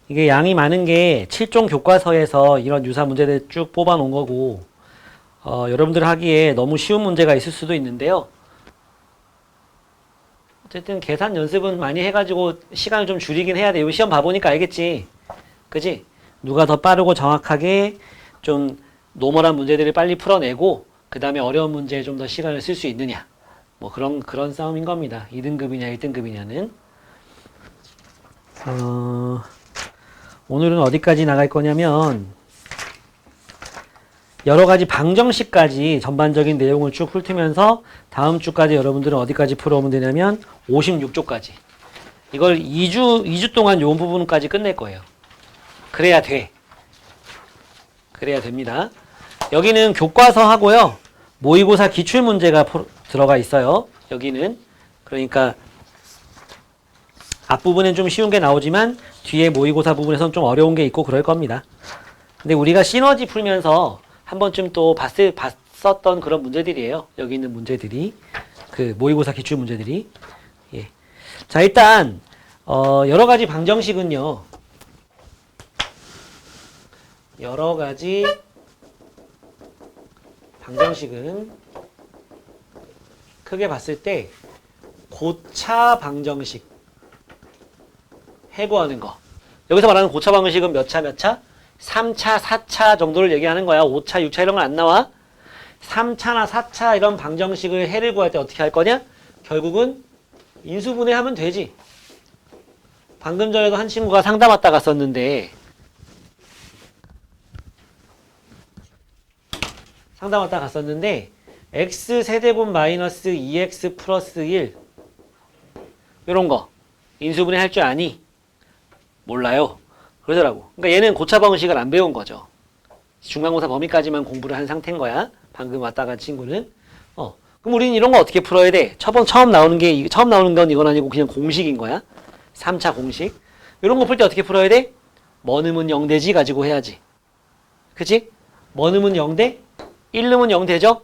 이게 양이 많은 게 7종 교과서에서 이런 유사 문제들 쭉 뽑아 놓은 거고, 여러분들 하기에 너무 쉬운 문제가 있을 수도 있는데요. 어쨌든 계산 연습은 많이 해가지고 시간을 좀 줄이긴 해야 돼. 요 시험 봐보니까 알겠지? 그지? 누가 더 빠르고 정확하게 좀 노멀한 문제들을 빨리 풀어내고, 그 다음에 어려운 문제에 좀 더 시간을 쓸 수 있느냐. 뭐 그런 싸움인 겁니다. 2등급이냐 1등급이냐는. 오늘은 어디까지 나갈 거냐면 여러 가지 방정식까지 전반적인 내용을 쭉 훑으면서 다음 주까지 여러분들은 어디까지 풀어오면 되냐면 56조까지. 이걸 2주 동안 요 부분까지 끝낼 거예요. 그래야 돼. 그래야 됩니다. 여기는 교과서 하고요. 모의고사 기출문제가 들어가 있어요. 여기는. 그러니까 앞부분엔 좀 쉬운 게 나오지만 뒤에 모의고사 부분에서는 좀 어려운 게 있고 그럴 겁니다. 근데 우리가 시너지 풀면서 한 번쯤 또 봤었던 그런 문제들이에요. 여기 있는 문제들이. 그 모의고사 기출 문제들이. 예. 자, 일단 여러 가지 방정식은요. 여러 가지 방정식은 크게 봤을 때 고차 방정식 해고하는 거. 여기서 말하는 고차 방정식은 몇 차, 몇 차? 3차, 4차 정도를 얘기하는 거야. 5차, 6차 이런 건 안 나와. 3차나 4차 이런 방정식을 해를 구할 때 어떻게 할 거냐? 결국은 인수분해하면 되지. 방금 전에도 한 친구가 상담 왔다 갔었는데 x 세제곱 마이너스 2x 플러스 1 이런 거 인수분해 할 줄 아니? 몰라요. 그러더라고. 그러니까 얘는 고차 방식을 안 배운 거죠. 중간고사 범위까지만 공부를 한 상태인 거야. 방금 왔다 간 친구는. 그럼 우리는 이런 거 어떻게 풀어야 돼? 처음 나오는 건 이건 아니고 그냥 공식인 거야. 3차 공식. 이런 거 풀 때 어떻게 풀어야 돼? 뭐 넣으면 0되지 가지고 해야지. 그치? 뭐 넣으면 0돼? 1 넣으면 0 되죠?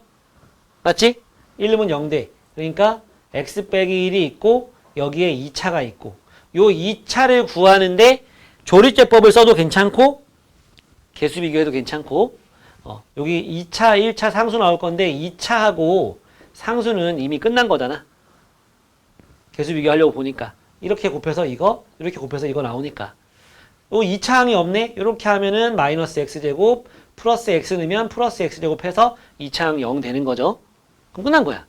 맞지? 1 넣으면 0돼. 그러니까 x 빼기 1이 있고 여기에 2차가 있고 요 2차를 구하는데 조리제법을 써도 괜찮고 개수 비교해도 괜찮고 여기 2차, 1차 상수 나올 건데 2차하고 상수는 이미 끝난 거잖아. 개수 비교하려고 보니까 이렇게 곱해서 이거, 이렇게 곱해서 이거 나오니까 요 2차항이 없네? 이렇게 하면은 마이너스 x제곱 플러스 x 넣으면 플러스 x제곱 해서 2차항 0 되는 거죠. 그럼 끝난 거야.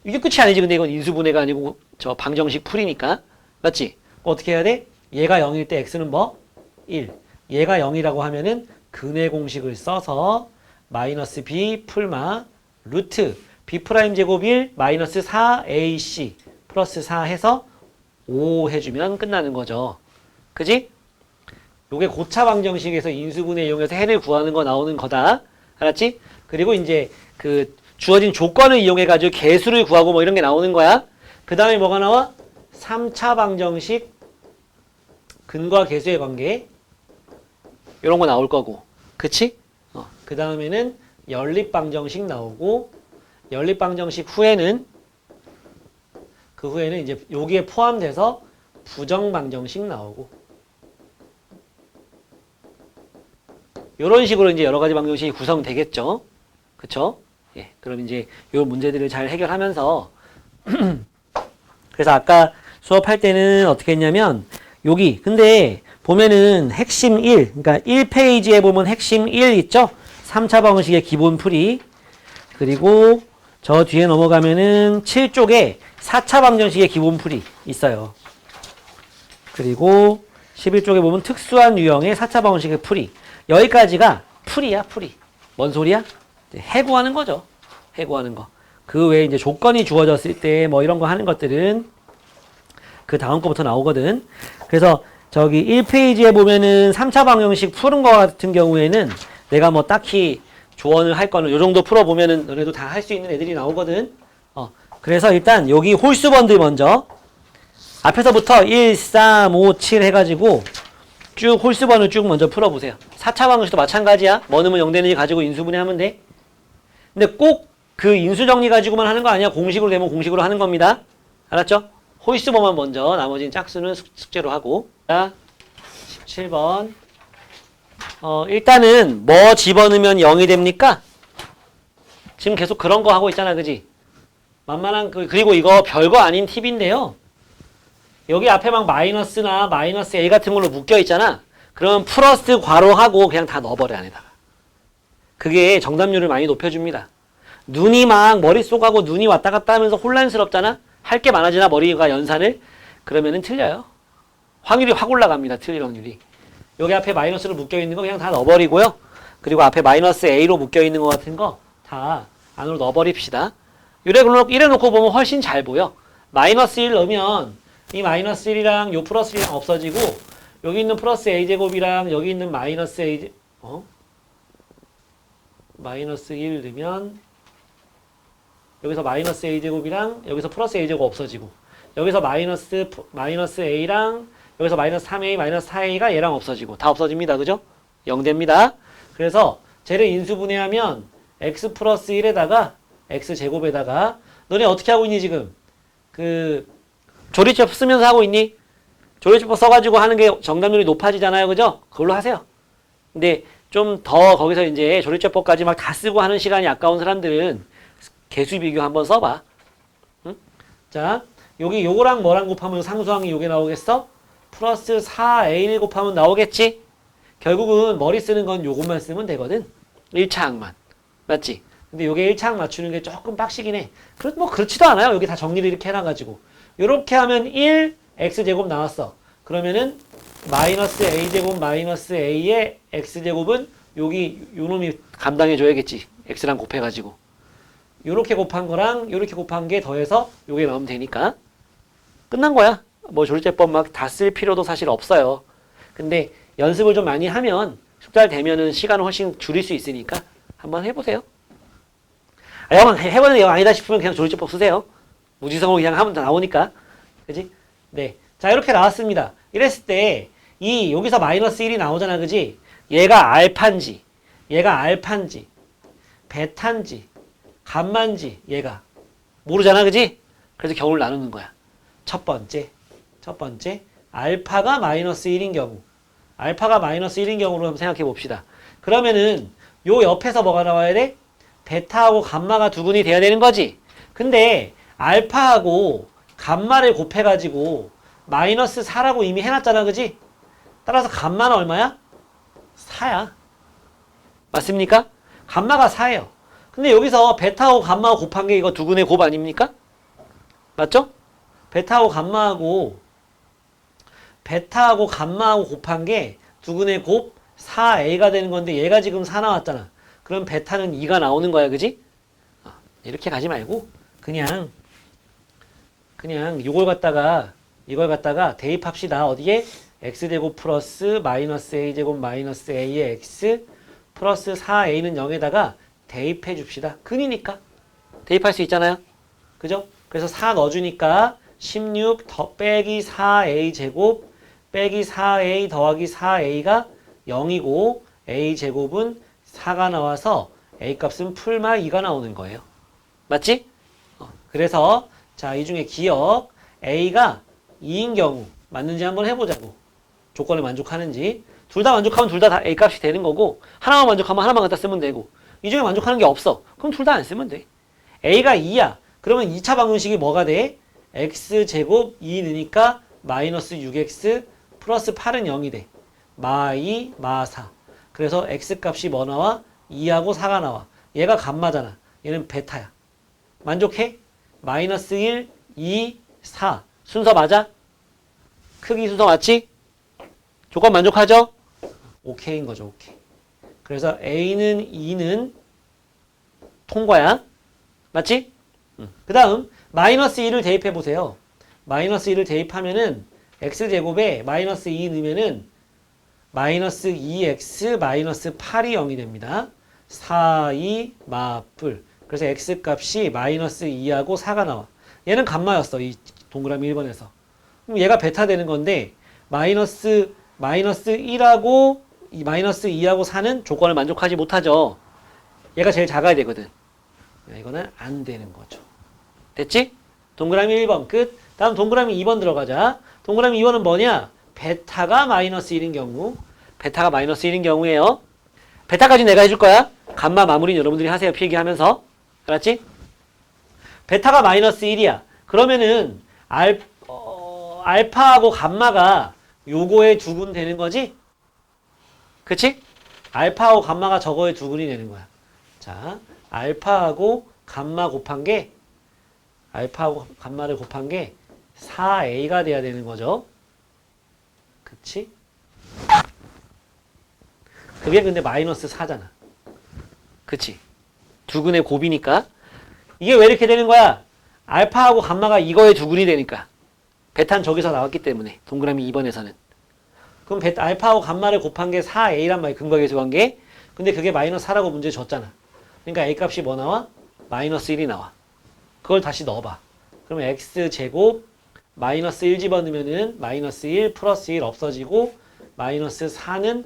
이게 끝이 아니지. 근데 이건 인수분해가 아니고 저 방정식 풀이니까. 맞지? 어떻게 해야 돼? 얘가 0일 때 x는 뭐? 1. 얘가 0이라고 하면은 근의 공식을 써서 마이너스 b 풀마 루트 b 프라임 제곱 1 마이너스 4ac 플러스 4 해서 5 해주면 끝나는 거죠. 그지? 요게 고차 방정식에서 인수분해 이용해서 해를 구하는 거 나오는 거다. 알았지? 그리고 이제 그 주어진 조건을 이용해 가지고 개수를 구하고 뭐 이런 게 나오는 거야. 그 다음에 뭐가 나와? 3차 방정식 근과 개수의 관계 이런 거 나올 거고. 그치? 그 다음에는 연립방정식 나오고 연립방정식 후에는 그 후에는 이제 여기에 포함돼서 부정방정식 나오고 이런 식으로 이제 여러 가지 방정식이 구성되겠죠. 그쵸? 예. 그럼 이제 요 문제들을 잘 해결하면서 그래서 아까 수업할 때는 어떻게 했냐면 여기 근데 보면은 핵심 1 그러니까 1페이지에 보면 핵심 1 있죠? 3차 방정식의 기본 풀이 그리고 저 뒤에 넘어가면은 7쪽에 4차 방정식의 기본 풀이 있어요. 그리고 11쪽에 보면 특수한 유형의 4차 방정식의 풀이 여기까지가 풀이야 풀이. 뭔 소리야? 해고하는 거죠. 해고하는 거. 그 외에 이제 조건이 주어졌을 때 뭐 이런 거 하는 것들은 그 다음 거부터 나오거든. 그래서 저기 1페이지에 보면은 3차 방정식 푸는 거 같은 경우에는 내가 뭐 딱히 조언을 할 거는 요 정도 풀어보면은 너네도 다 할 수 있는 애들이 나오거든. 그래서 일단 여기 홀수번들 먼저 앞에서부터 1, 3, 5, 7 해가지고 쭉 홀수번을 쭉 먼저 풀어보세요. 4차 방정식도 마찬가지야. 뭐 넣으면 0 되는지 가지고 인수분해 하면 돼. 근데 꼭 그 인수정리 가지고만 하는 거 아니야. 공식으로 되면 공식으로 하는 겁니다. 알았죠? 홀수번만 먼저 나머지는 짝수는 숙제로 하고 자 7번. 일단은 뭐 집어넣으면 0이 됩니까? 지금 계속 그런 거 하고 있잖아, 그지? 만만한, 그리고 이거 별거 아닌 팁인데요. 여기 앞에 막 마이너스나 마이너스 A 같은 걸로 묶여 있잖아. 그러면 플러스 괄호하고 그냥 다 넣어버려, 안에다가. 그게 정답률을 많이 높여줍니다. 눈이 막 머릿속하고 눈이 왔다 갔다 하면서 혼란스럽잖아? 할 게 많아지나, 머리가 연산을? 그러면은 틀려요. 확률이 확 올라갑니다, 틀릴 확률이. 여기 앞에 마이너스로 묶여 있는 거 그냥 다 넣어버리고요. 그리고 앞에 마이너스 A로 묶여 있는 거 같은 거 다 안으로 넣어버립시다. 이래 놓고 보면 훨씬 잘 보여. 마이너스 1 넣으면 이 마이너스 1이랑 요 플러스 1이랑 없어지고, 여기 있는 플러스 A제곱이랑 여기 있는 마이너스 마이너스 1 넣으면 여기서 마이너스 A제곱이랑 여기서 플러스 A제곱 없어지고, 여기서 마이너스 A랑 여기서 마이너스 3A, 마이너스 4A가 얘랑 없어지고 다 없어집니다. 그죠? 0 됩니다. 그래서 쟤를 인수분해하면 x 플러스 1에다가 x제곱에다가, 너네 어떻게 하고 있니 지금? 그 조리법 쓰면서 하고 있니? 조리법 써가지고 하는 게 정답률이 높아지잖아요. 그죠? 그걸로 하세요. 근데 좀 더 거기서 이제 조리법까지 막 다 쓰고 하는 시간이 아까운 사람들은 개수 비교 한번 써봐. 응? 자, 여기 요거랑 뭐랑 곱하면 상수항이 요게 나오겠어? 플러스 4A를 곱하면 나오겠지? 결국은 머리 쓰는 건 요것만 쓰면 되거든. 1차항만. 맞지? 근데 요게 1차항 맞추는 게 조금 빡시긴 해. 뭐 그렇지도 않아요. 여기 다 정리를 이렇게 해놔가지고. 요렇게 하면 1, x제곱 나왔어. 그러면은 마이너스 a제곱 마이너스 a의 x제곱은 여기 요놈이 감당해줘야겠지. x랑 곱해가지고. 요렇게 곱한 거랑 요렇게 곱한 게 더해서 요게 나오면 되니까. 끝난 거야. 뭐 조리제법 막 다 쓸 필요도 사실 없어요. 근데 연습을 좀 많이 하면 숙달 되면은 시간을 훨씬 줄일 수 있으니까 한번 해보세요. 영 해보는 영 아니다 싶으면 그냥 조리제법 쓰세요. 무지성으로 그냥 하면 다 나오니까. 그지? 네. 자, 이렇게 나왔습니다. 이랬을 때, 여기서 마이너스 1이 나오잖아. 그지? 얘가 알파인지, 베타인지, 감마인지, 얘가. 모르잖아. 그지? 그래서 경우를 나누는 거야. 첫 번째. 알파가 마이너스 1인 경우. 경우로 한번 생각해 봅시다. 그러면은, 요 옆에서 뭐가 나와야 돼? 베타하고 감마가 두근이 돼야 되는 거지. 근데 알파하고 감마를 곱해가지고 마이너스 4라고 이미 해놨잖아. 그지? 따라서 감마는 얼마야? 4야. 맞습니까? 감마가 4예요. 근데 여기서 베타하고 감마하고 곱한 게 이거 두근의 곱 아닙니까? 맞죠? 베타하고 감마하고 곱한 게 두근의 곱 4a가 되는 건데, 얘가 지금 4 나왔잖아. 그럼 베타는 2가 나오는 거야. 그지? 이렇게 가지 말고 그냥 이걸 갖다가 대입합시다. 어디에? x제곱 플러스 마이너스 a제곱 마이너스 a의 x 플러스 4a는 0에다가 대입해 줍시다. 근이니까 대입할 수 있잖아요. 그죠? 그래서 4 넣어주니까 16 빼기 4a 제곱 빼기 4a 더하기 4a가 0이고, a 제곱은 4가 나와서 a 값은 풀마 2가 나오는 거예요. 맞지? 그래서 자, 이 중에 기억 a가 2인 경우 맞는지 한번 해보자고. 조건을 만족하는지. 둘 다 만족하면 둘 다 a 값이 되는 거고, 하나만 만족하면 하나만 갖다 쓰면 되고, 이 중에 만족하는 게 없어. 그럼 둘 다 안 쓰면 돼. a가 2야. 그러면 2차 방정식이 뭐가 돼? x제곱 2 넣으니까 마이너스 6x 플러스 8은 0이 돼. 마 2, 마 4. 그래서 x값이 뭐 나와? 2하고 4가 나와. 얘가 감마잖아. 얘는 베타야. 만족해? 마이너스 1, 2, 4. 순서 맞아? 크기 순서 맞지? 조건 만족하죠? 오케이인 거죠. 오케이. 그래서 A는 2는 통과야. 맞지? 그 다음 마이너스 2를 대입해 보세요. 마이너스 2를 대입하면은 x제곱에 마이너스 2 넣으면은 마이너스 2x 마이너스 8이 0이 됩니다. 4, 2, 마뿔. 그래서 x값이 마이너스 2하고 4가 나와. 얘는 감마였어. 이 동그라미 1번에서. 그럼 얘가 베타 되는 건데, 마이너스 1하고 마이너스 2하고 4는 조건을 만족하지 못하죠. 얘가 제일 작아야 되거든. 이거는 안 되는 거죠. 됐지? 동그라미 1번 끝. 다음 동그라미 2번 들어가자. 동그라미 2번은 뭐냐? 베타가 마이너스 1인 경우, 베타가 마이너스 1인 경우에요. 베타까지 내가 해줄 거야. 감마 마무리는 여러분들이 하세요. 필기하면서. 알았지? 베타가 마이너스 1이야. 그러면은 알파하고 감마가 요거의 두근 되는 거지? 그치? 알파하고 감마가 저거의 두근이 되는 거야. 자, 알파하고 감마 곱한 게 알파하고 감마를 곱한 게 4a가 돼야 되는 거죠. 그치? 그게 근데 마이너스 4잖아. 그치? 두근의 곱이니까. 이게 왜 이렇게 되는 거야? 알파하고 감마가 이거의 두근이 되니까. 베타는 저기서 나왔기 때문에. 동그라미 2번에서는. 그럼 알파하고 감마를 곱한 게 4a란 말이야. 근거계수 관계. 근데 그게 마이너스 4라고 문제 줬잖아. 그러니까 a 값이 뭐 나와? 마이너스 1이 나와. 그걸 다시 넣어봐. 그러면 x제곱 마이너스 1 집어넣으면은 마이너스 1 플러스 1 없어지고 마이너스 4는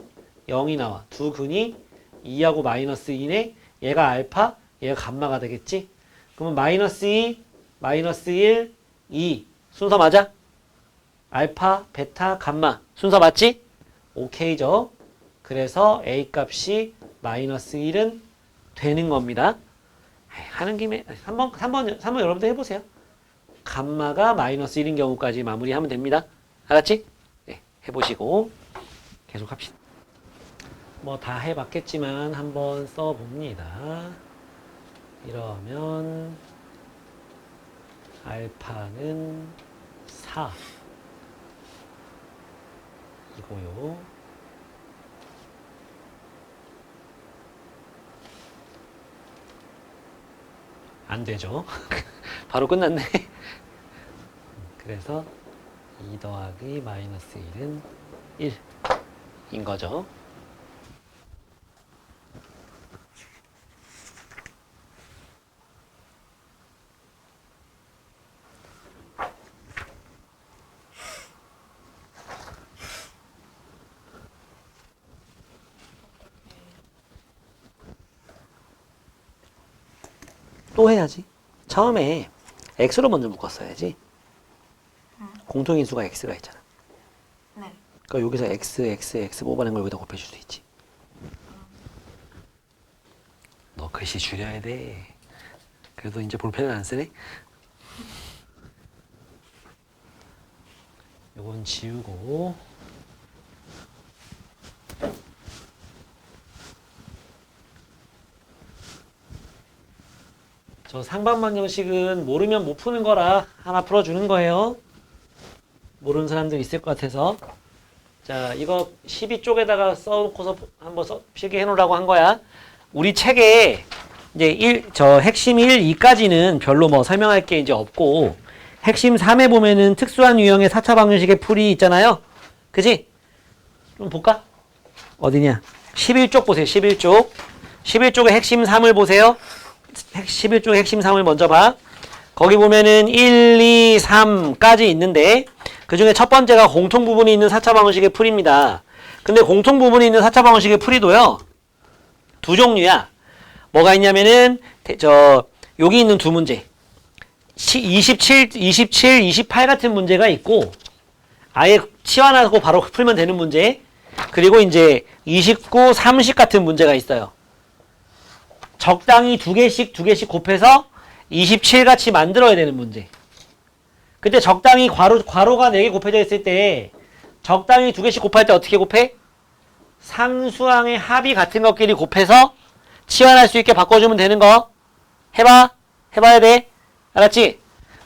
0이 나와. 두 근이 2하고 마이너스 2네. 얘가 알파, 얘가 감마가 되겠지? 그러면 마이너스 2, 마이너스 1, 2 순서 맞아? 알파, 베타, 감마 순서 맞지? 오케이죠? 그래서 a 값이 마이너스 1은 되는 겁니다. 하는 김에 3번 여러분들 해보세요. 감마가 마이너스 1인 경우까지 마무리하면 됩니다. 알았지? 네, 해보시고 계속 합시다. 뭐 다 해봤겠지만 한번 써봅니다. 이러면 알파는 4 이고요. 안 되죠. 바로 끝났네. 그래서 2 더하기 마이너스 1은 1인 거죠. 또 해야지. 처음에 x로 먼저 묶었어야지. 공통인수가 x가 있잖아. 네. 그러니까 여기서 x 뽑아낸 걸 여기다 곱해줄 수 있지. 너 글씨 줄여야 돼. 그래도 이제 볼펜을 안 쓰네. 요건 지우고 저 상반방정식은 모르면 못 푸는 거라 하나 풀어주는 거예요. 모르는 사람들 있을 것 같아서. 자, 이거 12쪽에다가 써놓고서 한번 필기해 놓으라고 한 거야. 우리 책에 이제 핵심 1, 2까지는 별로 뭐 설명할 게 이제 없고, 핵심 3에 보면은 특수한 유형의 4차 방정식의 풀이 있잖아요. 그지? 좀 볼까? 어디냐? 11쪽 보세요. 11쪽. 11쪽의 핵심 3을 보세요. 11쪽 핵심 3을 먼저 봐. 거기 보면은 1, 2, 3까지 있는데 그 중에 첫 번째가 공통 부분이 있는 4차 방정식의 풀입니다. 근데 공통 부분이 있는 4차 방정식의 풀이도요. 두 종류야. 뭐가 있냐면은 여기 있는 두 문제. 27, 28 같은 문제가 있고 아예 치환하고 바로 풀면 되는 문제. 그리고 이제 29, 30 같은 문제가 있어요. 적당히 두 개씩 곱해서 27 같이 만들어야 되는 문제. 그때 적당히 괄호가 4개 곱해져 있을 때 적당히 두 개씩 곱할 때 어떻게 곱해? 상수항의 합이 같은 것끼리 곱해서 치환할 수 있게 바꿔주면 되는 거. 해봐야 돼. 알았지?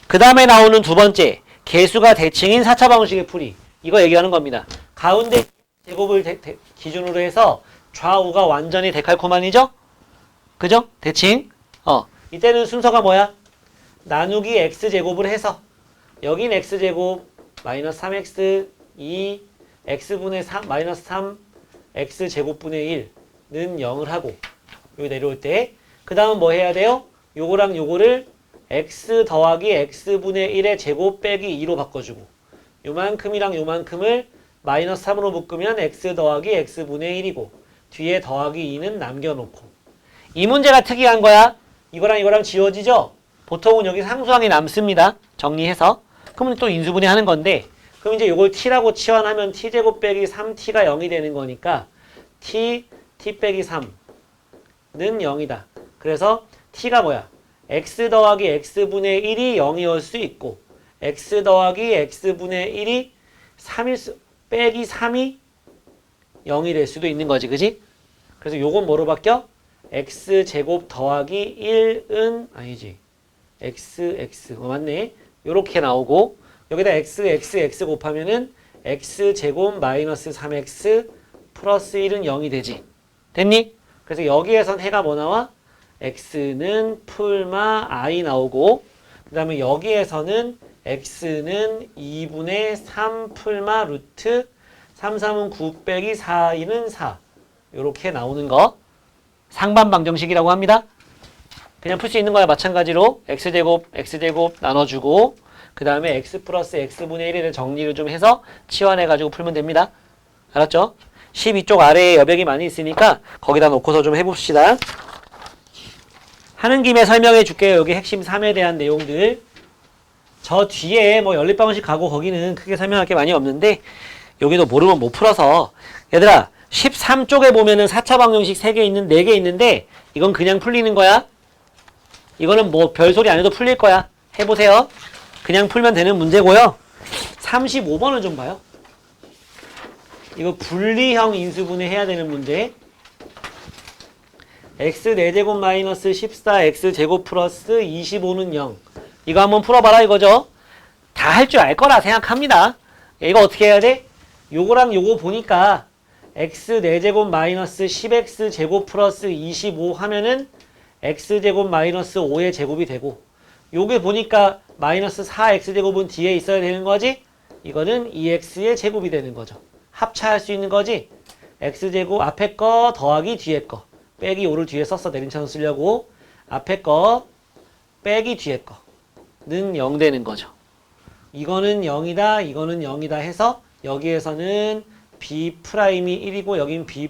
그 다음에 나오는 두 번째, 개수가 대칭인 4차 방정식의 풀이. 이거 얘기하는 겁니다. 가운데 제곱을 기준으로 해서 좌우가 완전히 데칼코마니죠? 그죠? 대칭. 이때는 순서가 뭐야? 나누기 x제곱을 해서 여긴 x제곱 마이너스 3x 2 x분의 3 마이너스 3 x제곱분의 1는 0을 하고 여기 내려올 때 그 다음 뭐 해야 돼요? 요거랑 요거를 x 더하기 x분의 1의 제곱 빼기 2로 바꿔주고 요만큼이랑 요만큼을 마이너스 3으로 묶으면 x 더하기 x분의 1이고 뒤에 더하기 2는 남겨놓고 이 문제가 특이한 거야. 이거랑 이거랑 지워지죠? 보통은 여기 상수항이 남습니다. 정리해서. 그러면 또 인수분해 하는 건데 그럼 이제 이걸 t라고 치환하면 t제곱 빼기 3t가 0이 되는 거니까 t 빼기 3는 0이다. 그래서 t가 뭐야? x 더하기 x분의 1이 0이올 수 있고 x 더하기 x분의 1이 3일 빼기 3이 0이 될 수도 있는 거지. 그지? 그래서 요건 뭐로 바뀌어? x제곱 더하기 1은 아니지. x 맞네. 요렇게 나오고 여기다 x 곱하면은 x제곱 마이너스 3x 플러스 1은 0이 되지. 됐니? 그래서 여기에선 해가 뭐 나와? x는 풀마 i 나오고 그 다음에 여기에서는 x는 2분의 3 풀마 루트 3, 3은 9 빼기 4, 2는 4 요렇게 나오는 거 상반 방정식이라고 합니다. 그냥 풀 수 있는 거야. 마찬가지로 x제곱 나눠주고 그 다음에 x 플러스 x분의 1에 정리를 좀 해서 치환해가지고 풀면 됩니다. 알았죠? 12쪽 아래에 여백이 많이 있으니까 거기다 놓고서 좀 해봅시다. 하는 김에 설명해 줄게요. 여기 핵심 3에 대한 내용들. 저 뒤에 뭐 연립방정식 가고 거기는 크게 설명할 게 많이 없는데 여기도 모르면 못 풀어서 얘들아 13쪽에 보면은 4차 방정식 3개 있는 4개 있는데 이건 그냥 풀리는 거야. 이거는 뭐 별소리 안 해도 풀릴 거야. 해보세요. 그냥 풀면 되는 문제고요. 35번을 좀 봐요. 이거 분리형 인수분해 해야 되는 문제. x 4제곱 마이너스 14 x제곱 플러스 25는 0. 이거 한번 풀어봐라 이거죠. 다 할 줄 알 거라 생각합니다. 이거 어떻게 해야 돼? 요거랑 요거 보니까 x 4제곱 마이너스 10x 제곱 플러스 25 하면은 x제곱 마이너스 5의 제곱이 되고 요게 보니까 마이너스 4x제곱은 뒤에 있어야 되는 거지? 이거는 2x의 제곱이 되는 거죠. 합차할 수 있는 거지? x제곱 앞에 거 더하기 뒤에 거 빼기 5를 뒤에 썼어. 내림차순 쓰려고. 앞에 거 빼기 뒤에 거는 0 되는 거죠. 이거는 0이다. 이거는 0이다 해서 여기에서는 b' 이 1이고 여긴 b'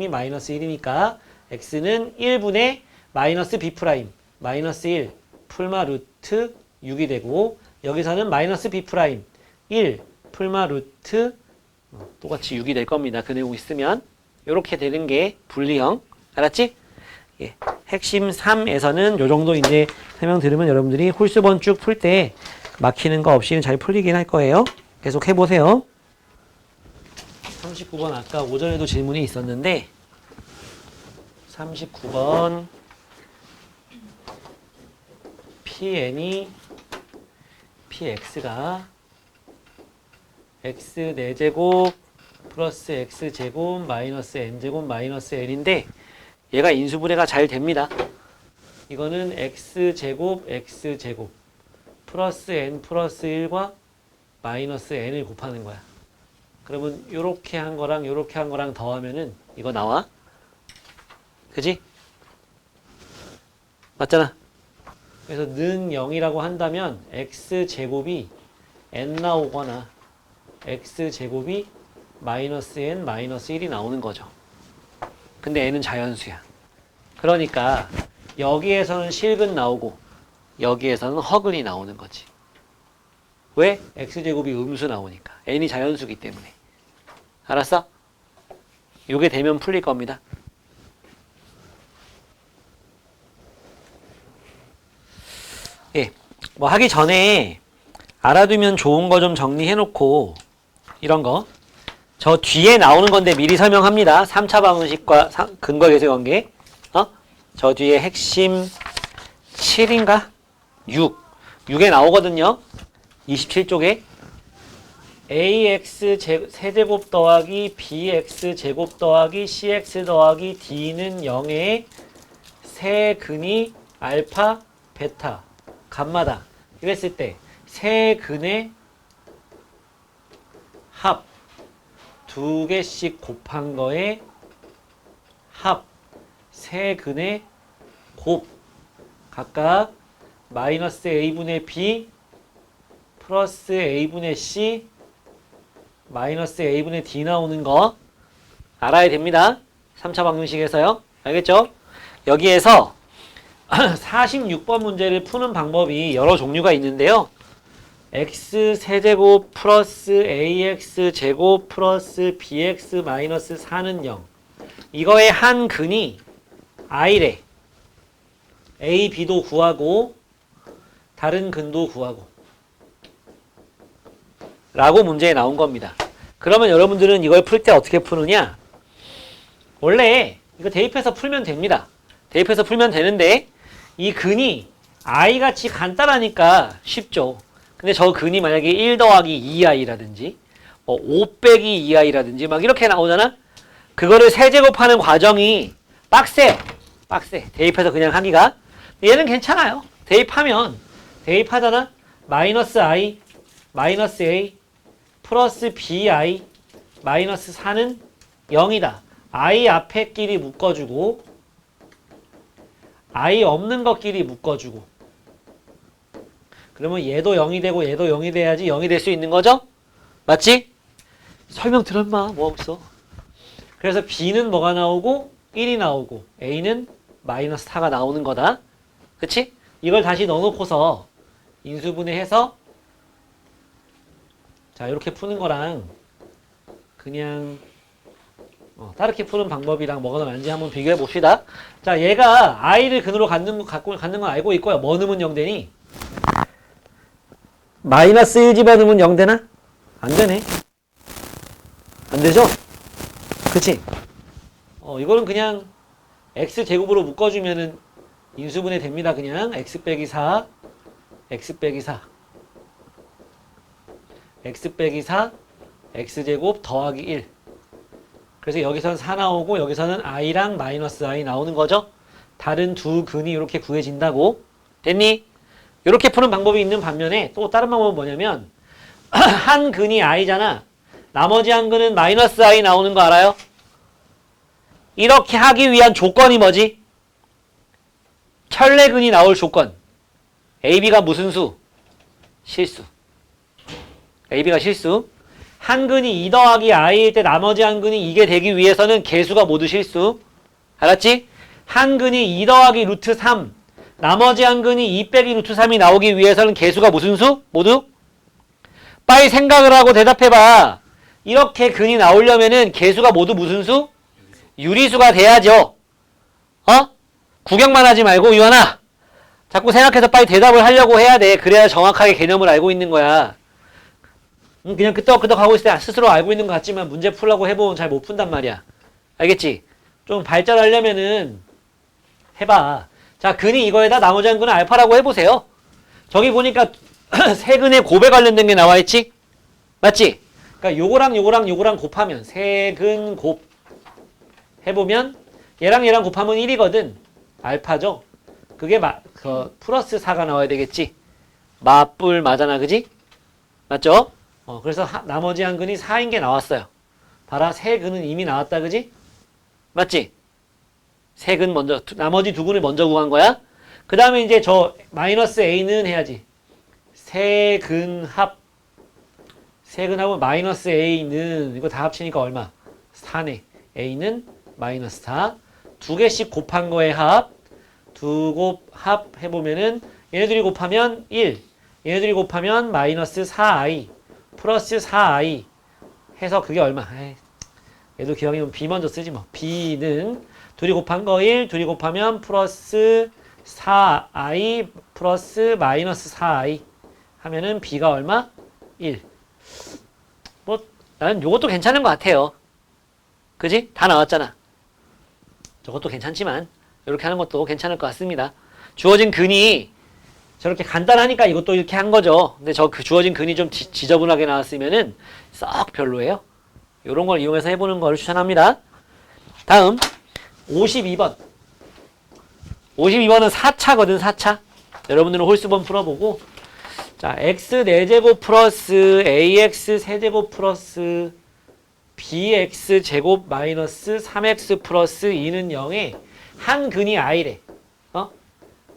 이 마이너스 1이니까 x는 1분의 마이너스 b' 마이너스 1 풀마 루트 6이 되고 여기서는 마이너스 b' 1 풀마 루트 똑같이 6이 될 겁니다. 그 내용 있으면 이렇게 되는 게 분리형. 알았지? 예. 핵심 3에서는 요 정도 이제 설명 들으면 여러분들이 홀수번 쭉 풀 때 막히는 거 없이는 잘 풀리긴 할 거예요. 계속 해보세요. 39번 아까 오전에도 질문이 있었는데 39번 PN이 PX가 X 4제곱 플러스 X제곱 마이너스 N제곱 마이너스 N인데 얘가 인수분해가 잘 됩니다. 이거는 X제곱 X제곱 플러스 N 플러스 1과 마이너스 N을 곱하는 거야. 그러면 요렇게 한 거랑 요렇게 한 거랑 더하면은 이거 나와. 그지? 맞잖아. 그래서 는 0이라고 한다면 x제곱이 n 나오거나 x제곱이 마이너스 n 마이너스 1이 나오는 거죠. 근데 n은 자연수야. 그러니까 여기에서는 실근 나오고 여기에서는 허근이 나오는 거지. 왜? x제곱이 음수 나오니까. n이 자연수기 때문에. 알았어? 요게 되면 풀릴 겁니다. 예, 뭐 하기 전에 알아두면 좋은 거 좀 정리해놓고 이런 거 저 뒤에 나오는 건데 미리 설명합니다. 3차 방정식과 근거 계수 관계. 저 뒤에 핵심 7인가? 6에 나오거든요. 27쪽에 ax 세제곱 더하기 bx 제곱 더하기 cx 더하기 d는 0의 세근이 알파, 베타 감마다. 이랬을 때 세 근의 합 두 개씩 곱한 거의 합 세 근의 곱 각각 마이너스 a분의 b 플러스 a분의 c 마이너스 a분의 d 나오는 거 알아야 됩니다. 3차 방정식에서요. 알겠죠? 여기에서 46번 문제를 푸는 방법이 여러 종류가 있는데요. x 세제곱 플러스 ax 제곱 플러스 bx 마이너스 4는 0. 이거의 한 근이 i래. a, b도 구하고 다른 근도 구하고 라고 문제에 나온 겁니다. 그러면 여러분들은 이걸 풀 때 어떻게 푸느냐? 원래 이거 대입해서 풀면 됩니다. 대입해서 풀면 되는데 이 근이 i같이 간단하니까 쉽죠. 근데 저 근이 만약에 1 더하기 2i라든지 5 빼기 2i라든지 막 이렇게 나오잖아? 그거를 세제곱하는 과정이 빡세. 대입해서 그냥 하기가. 얘는 괜찮아요. 대입하잖아? 마이너스 i, 마이너스 a, 플러스 bi, 마이너스 4는 0이다. i 앞에 끼리 묶어주고 i 없는 것끼리 묶어주고 그러면 얘도 0이 되고 얘도 0이 돼야지 0이 될 수 있는 거죠? 맞지? 설명 들었마? 뭐 없어. 그래서 b는 뭐가 나오고 1이 나오고 a는 마이너스 4가 나오는 거다. 그치? 이걸 다시 넣어놓고서 인수분해해서 자 이렇게 푸는 거랑 그냥 다르게 푸는 방법이랑 뭐가 더 나은지 한번 비교해 봅시다. 자 얘가 i를 근으로 갖는 건 알고 있고요. 뭐 넣으면 0 되니? 마이너스 1 집어넣으면 0 되나? 안 되네. 안 되죠? 그치? 이거는 그냥 x제곱으로 묶어주면은 인수분해 됩니다. 그냥 x 빼기 4, x 빼기 4, x 빼기 4, x제곱 더하기 1. 그래서 여기서는 4 나오고 여기서는 i랑 마이너스 i 나오는 거죠. 다른 두 근이 이렇게 구해진다고. 됐니? 이렇게 푸는 방법이 있는 반면에 또 다른 방법은 뭐냐면 한 근이 i잖아. 나머지 한 근은 마이너스 i 나오는 거 알아요? 이렇게 하기 위한 조건이 뭐지? 철례근이 나올 조건. AB가 무슨 수? 실수. AB가 실수. 한 근이 2 더하기 i일 때 나머지 한 근이 이게 되기 위해서는 개수가 모두 실수. 알았지? 한 근이 2 더하기 루트 3. 나머지 한 근이 2 빼기 루트 3이 나오기 위해서는 개수가 무슨 수? 모두? 빨리 생각을 하고 대답해봐. 이렇게 근이 나오려면은 개수가 모두 무슨 수? 유리수가 돼야죠. 구경만 하지 말고 유한아. 자꾸 생각해서 빨리 대답을 하려고 해야 돼. 그래야 정확하게 개념을 알고 있는 거야. 그냥 끄떡끄떡 하고 있을 때 스스로 알고 있는 것 같지만 문제 풀라고 해보면 잘 못 푼단 말이야. 알겠지? 좀 발전하려면은 해봐. 자, 근이 이거에다 나머지 한 근은 알파라고 해보세요. 저기 보니까 세 근의 곱에 관련된 게 나와 있지? 맞지? 그러니까 요거랑 곱하면 세 근 곱 해보면 얘랑 곱하면 1이거든. 알파죠? 그게 플러스 4가 나와야 되겠지? 맞불 맞아나, 그지? 맞죠? 그래서 나머지 한 근이 4인 게 나왔어요. 봐라, 세 근은 이미 나왔다, 그지? 맞지? 세 근 먼저, 나머지 두 근을 먼저 구한 거야. 그 다음에 이제 저 마이너스 a는 해야지. 세 근 합은 마이너스 a는 이거 다 합치니까 얼마? 4네. a는 마이너스 4. 두 개씩 곱한 거의 합. 두 곱 합 해보면은 얘네들이 곱하면 1. 얘네들이 곱하면 마이너스 4i. 플러스 4i. 해서 그게 얼마? 얘도 기억이면 b 먼저 쓰지 뭐. b는 둘이 곱한 거 1. 둘이 곱하면 플러스 4i 플러스 마이너스 4i. 하면은 b가 얼마? 1. 뭐 나는 요것도 괜찮은 것 같아요. 그지? 다 나왔잖아. 저것도 괜찮지만 이렇게 하는 것도 괜찮을 것 같습니다. 주어진 근이 저렇게 간단하니까 이것도 이렇게 한 거죠. 근데 그 주어진 근이 좀 지저분하게 나왔으면은 썩 별로예요. 이런 걸 이용해서 해보는 걸 추천합니다. 다음 52번. 52번은 4차거든, 4차. 여러분들은 홀수번 풀어보고 자, x 4제곱 플러스 ax 세제곱 플러스 bx 제곱 마이너스 3x 플러스 2는 0에 한 근이 i래.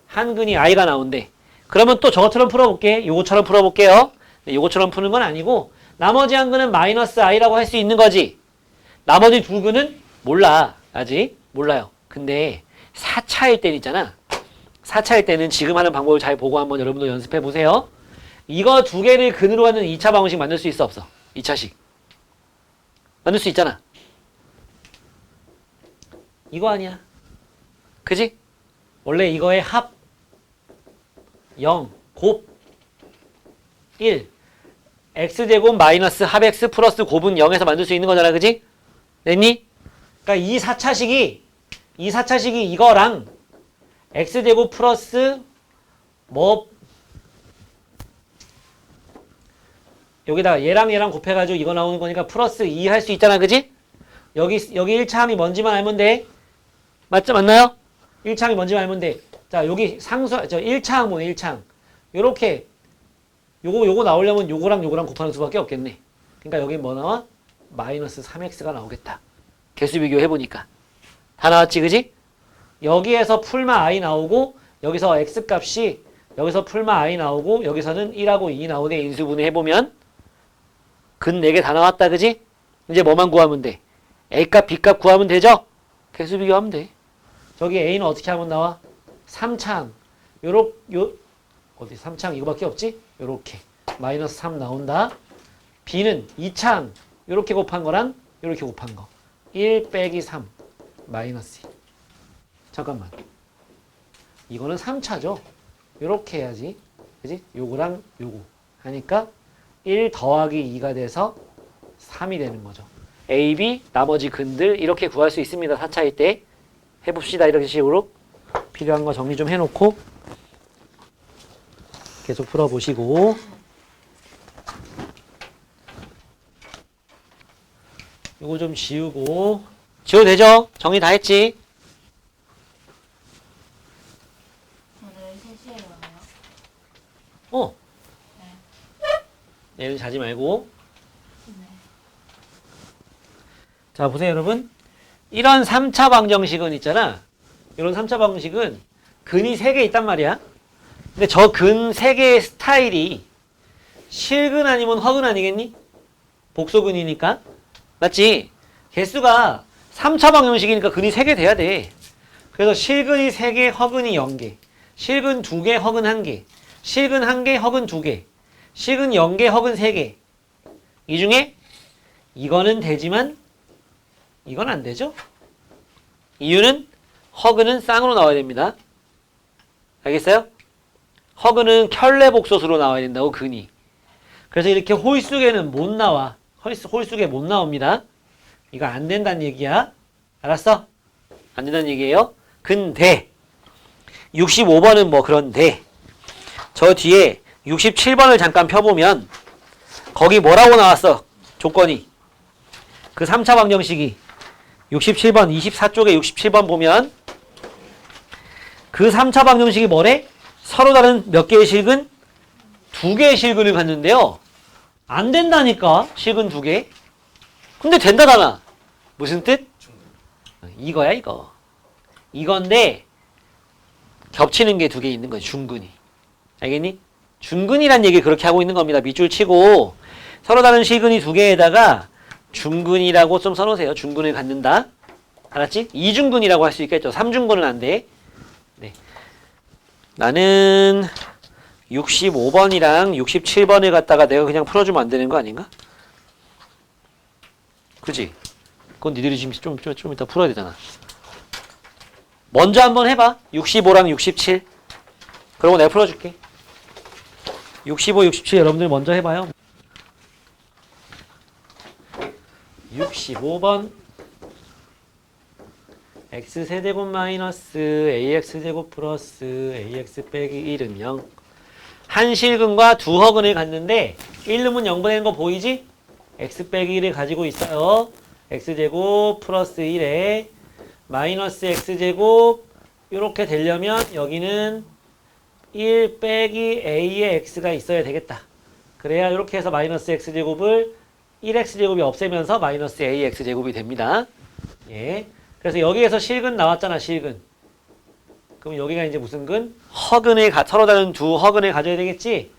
한 근이 i가 나온대. 그러면 또 저것처럼 풀어볼게. 요거처럼 풀어볼게요. 요거처럼 푸는 건 아니고 나머지 한 근은 마이너스 i라고 할 수 있는 거지. 나머지 두 근은 몰라. 아직 몰라요. 근데 4차일 때는 있잖아. 4차일 때는 지금 하는 방법을 잘 보고 한번 여러분도 연습해 보세요. 이거 두 개를 근으로 하는 2차 방정식 만들 수 있어 없어? 2차식. 만들 수 있잖아. 이거 아니야. 그지? 원래 이거의 합 0, 곱 1, x제곱 마이너스 합 x 플러스 곱은 0에서 만들 수 있는 거잖아. 그지? 됐니? 그러니까 이 4차식이 이거랑 x제곱 플러스 뭐 여기다가 얘랑 곱해가지고 이거 나오는 거니까 플러스 2 할 수 있잖아. 그지? 여기 1차함이 뭔지만 알면 돼. 맞나요? 1차함이 뭔지만 알면 돼. 자, 여기 상수, 1차항 뭐네, 1차항. 요렇게, 요거 나오려면 요거랑 곱하는 수밖에 없겠네. 그러니까 여기 뭐 나와? 마이너스 3x가 나오겠다. 개수 비교해보니까. 다 나왔지, 그지? 여기에서 풀마 i 나오고, 여기서 x 값이, 여기서 풀마 i 나오고, 여기서는 1하고 2 나오네, 인수분해 해보면. 근 4개 다 나왔다, 그지? 이제 뭐만 구하면 돼? a값, b값 구하면 되죠? 개수 비교하면 돼. 저기 a는 어떻게 하면 나와? 3창. 어디 3창 이거밖에 없지? 요렇게. 마이너스 3 나온다. b는 2창. 요렇게 곱한 거랑 요렇게 곱한 거. 1 빼기 3. 마이너스 1. 잠깐만. 이거는 3차죠? 요렇게 해야지. 그지? 요거랑 요거. 하니까 1 더하기 2가 돼서 3이 되는 거죠. A, B, 나머지 근들 이렇게 구할 수 있습니다. 4차일 때. 해봅시다. 이렇게 식으로. 필요한 거 정리 좀 해놓고 계속 풀어보시고 이거 좀 지우고 지워도 되죠? 정리 다 했지? 오늘 3시에 일어나요? 어. 네. 내일 자지 말고. 네. 자, 보세요, 여러분. 이런 3차 방정식은 있잖아. 이런 3차 방정식은 근이 3개 있단 말이야. 근데 저 근 3개의 스타일이 실근 아니면 허근 아니겠니? 복소근이니까. 맞지? 개수가 3차 방정식이니까 근이 3개 돼야 돼. 그래서 실근이 3개, 허근이 0개. 실근 2개, 허근 1개. 실근 1개, 허근 2개. 실근 0개, 허근 3개. 이 중에 이거는 되지만 이건 안 되죠? 이유는 허근은 쌍으로 나와야 됩니다. 알겠어요? 허근은 켤레복소수로 나와야 된다고, 근이. 그래서 이렇게 홀수계는 못 나와. 홀수계 못 나옵니다. 이거 안 된다는 얘기야. 알았어? 안 된다는 얘기예요. 근데 65번은 뭐 그런데 저 뒤에 67번을 잠깐 펴보면 거기 뭐라고 나왔어? 조건이. 그 3차 방정식이 67번 24쪽에 67번 보면 그 3차 방정식이 뭐래? 서로 다른 몇 개의 실근? 2개의 실근을 갖는데요. 안 된다니까. 실근 2개. 근데 된다잖아. 무슨 뜻? 이거야 이거. 이건데 겹치는 게 2개 있는 거야. 중근이. 알겠니? 중근이란 얘기 그렇게 하고 있는 겁니다. 밑줄 치고 서로 다른 실근이 2개에다가 중근이라고 좀 써놓으세요. 중근을 갖는다. 알았지? 2중근이라고 할 수 있겠죠. 3중근은 안 돼. 네. 나는 65번이랑 67번을 갖다가 내가 그냥 풀어주면 안 되는 거 아닌가? 그지? 그건 니들이 지금 좀 이따 풀어야 되잖아. 먼저 한번 해봐. 65랑 67. 그리고 내가 풀어줄게. 65, 67 여러분들 먼저 해봐요. 65번 x세제곱 마이너스 ax제곱 플러스 ax 빼기 1은 0. 한 실근과 두 허근을 갖는데 1름은 0분의 1인 거 보이지? x 빼기 1을 가지고 있어요. x제곱 플러스 1에 마이너스 x제곱 이렇게 되려면 여기는 1 빼기 a의 x가 있어야 되겠다. 그래야 이렇게 해서 마이너스 x제곱을 1x제곱이 없애면서 마이너스 ax제곱이 됩니다. 예. 그래서 여기에서 실근 나왔잖아, 실근. 그럼 여기가 이제 무슨 근? 허근을, 서로 다른 두 허근을 가져야 되겠지?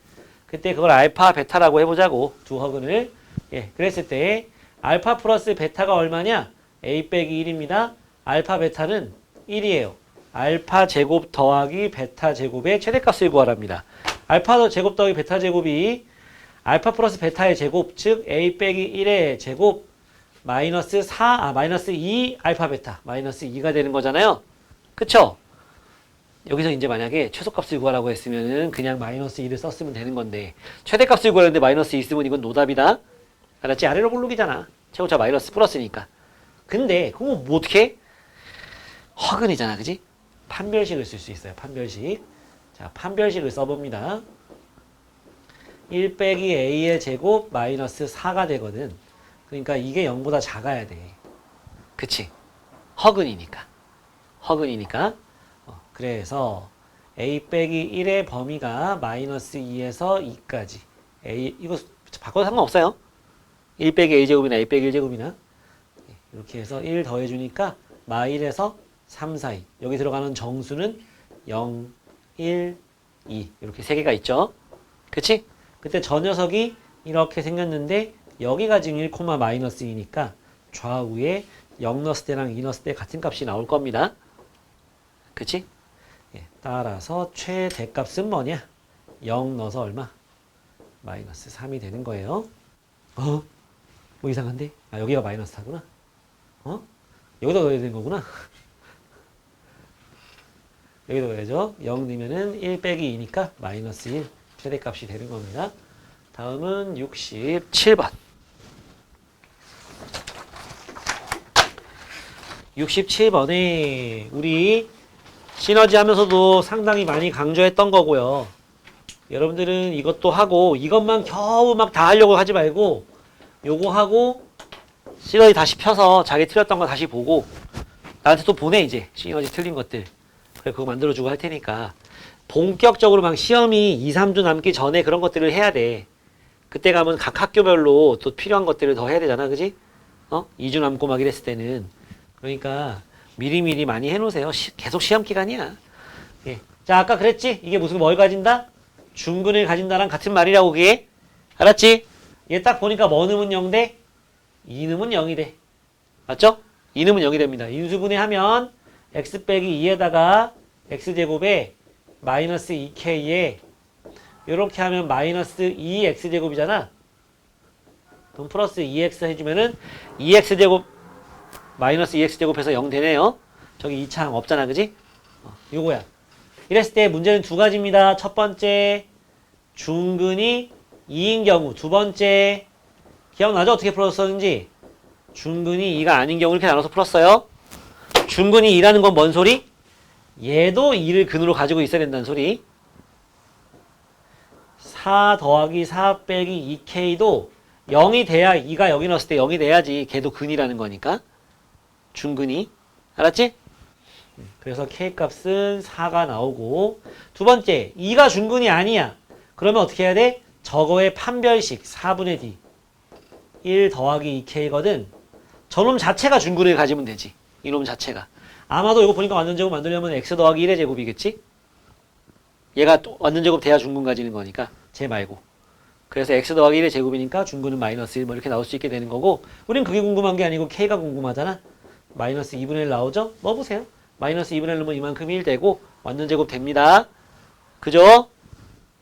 그때 그걸 알파, 베타라고 해보자고. 두 허근을. 예. 그랬을 때, 알파 플러스 베타가 얼마냐? a 빼기 1입니다. 알파, 베타는 1이에요. 알파 제곱 더하기 베타 제곱의 최대값을 구하랍니다. 알파 제곱 더하기 베타 제곱이 알파 플러스 베타의 제곱, 즉 a 빼기 1의 제곱 마이너스 2 알파 베타 마이너스 2가 되는 거잖아요. 그쵸? 여기서 이제 만약에 최소값을 구하라고 했으면은 그냥 마이너스 2를 썼으면 되는 건데 최대값을 구하는데 마이너스 2 쓰면 이건 노답이다. 알았지? 아래로 볼록이잖아. 최고차 마이너스 플러스니까. 근데 그거 뭐 어떻게? 허근이잖아. 그지? 판별식을 쓸 수 있어요. 판별식. 자, 판별식을 써봅니다. 1 빼기 a의 제곱 마이너스 4가 되거든. 그러니까 이게 0보다 작아야 돼. 그치? 허근이니까. 허근이니까. 그래서 a 빼기 1의 범위가 마이너스 2에서 2까지. a 이거 바꿔도 상관없어요. 1 빼기 a 제곱이나 a 빼기 1 제곱이나 이렇게 해서 1 더해주니까 마1에서 3 사이. 여기 들어가는 정수는 0, 1, 2 이렇게 세 개가 있죠. 그치? 그때 저 녀석이 이렇게 생겼는데 여기가 지금 1, 마이너스 2니까 좌우에 0 넣었을 때랑 2 넣었을 때 같은 값이 나올 겁니다. 그치? 예, 따라서 최대값은 뭐냐? 0 넣어서 얼마? 마이너스 3이 되는 거예요. 뭐 이상한데? 아, 여기가 마이너스 4구나. 여기다 넣어야 되는 거구나. 여기다 넣어야죠. 0 넣으면은 1 빼기 2니까 마이너스 1 최대값이 되는 겁니다. 다음은 67번. 67번에 우리 시너지 하면서도 상당히 많이 강조했던 거고요. 여러분들은 이것도 하고 이것만 겨우 막 다 하려고 하지 말고 요거 하고 시너지 다시 펴서 자기 틀렸던 거 다시 보고 나한테 또 보내 이제 시너지 틀린 것들. 그래 그거 만들어주고 할 테니까 본격적으로 막 시험이 2, 3주 남기 전에 그런 것들을 해야 돼. 그때 가면 각 학교별로 또 필요한 것들을 더 해야 되잖아. 그지? 2주 남고 막 이랬을 때는. 그러니까 미리미리 많이 해놓으세요. 계속 시험 기간이야. 예. 자, 아까 그랬지? 이게 무슨 뭘 가진다? 중근을 가진다랑 같은 말이라고 그게. 알았지? 얘 딱 보니까 뭐 넣으면 0돼? 2 넣으면 0이 돼. 맞죠? 2 넣으면 0이 됩니다. 인수분해하면 x 빼기 2에다가 x제곱에 마이너스 2k에 이렇게 하면 마이너스 2x제곱이잖아. 그럼 플러스 2x 해주면은 2x제곱 마이너스 2x제곱해서 0 되네요. 저기 2창 없잖아. 그지? 요거야. 이랬을 때 문제는 두 가지입니다. 첫 번째 중근이 2인 경우, 두 번째 기억나죠? 어떻게 풀었었는지? 중근이 2가 아닌 경우 이렇게 나눠서 풀었어요. 중근이 2라는 건 뭔 소리? 얘도 2를 근으로 가지고 있어야 된다는 소리. 4 더하기 4 빼기 2k도 0이 돼야 2가 여기 넣었을 때 0이 돼야지 걔도 근이라는 거니까. 중근이. 알았지? 그래서 k값은 4가 나오고 두 번째 2가 중근이 아니야. 그러면 어떻게 해야 돼? 저거의 판별식 4분의 d 1 더하기 2k거든. 저놈 자체가 중근을 가지면 되지. 이놈 자체가. 아마도 이거 보니까 완전제곱 만들려면 x 더하기 1의 제곱이겠지? 얘가 또 완전제곱 돼야 중근 가지는 거니까 쟤 말고. 그래서 x 더하기 1의 제곱이니까 중근은 마이너스 1 뭐 이렇게 나올 수 있게 되는 거고 우린 그게 궁금한 게 아니고 k가 궁금하잖아. 마이너스 2분의 1 나오죠? 넣어보세요. 마이너스 2분의 1 넣으면 이만큼 1 되고 완전제곱 됩니다. 그죠?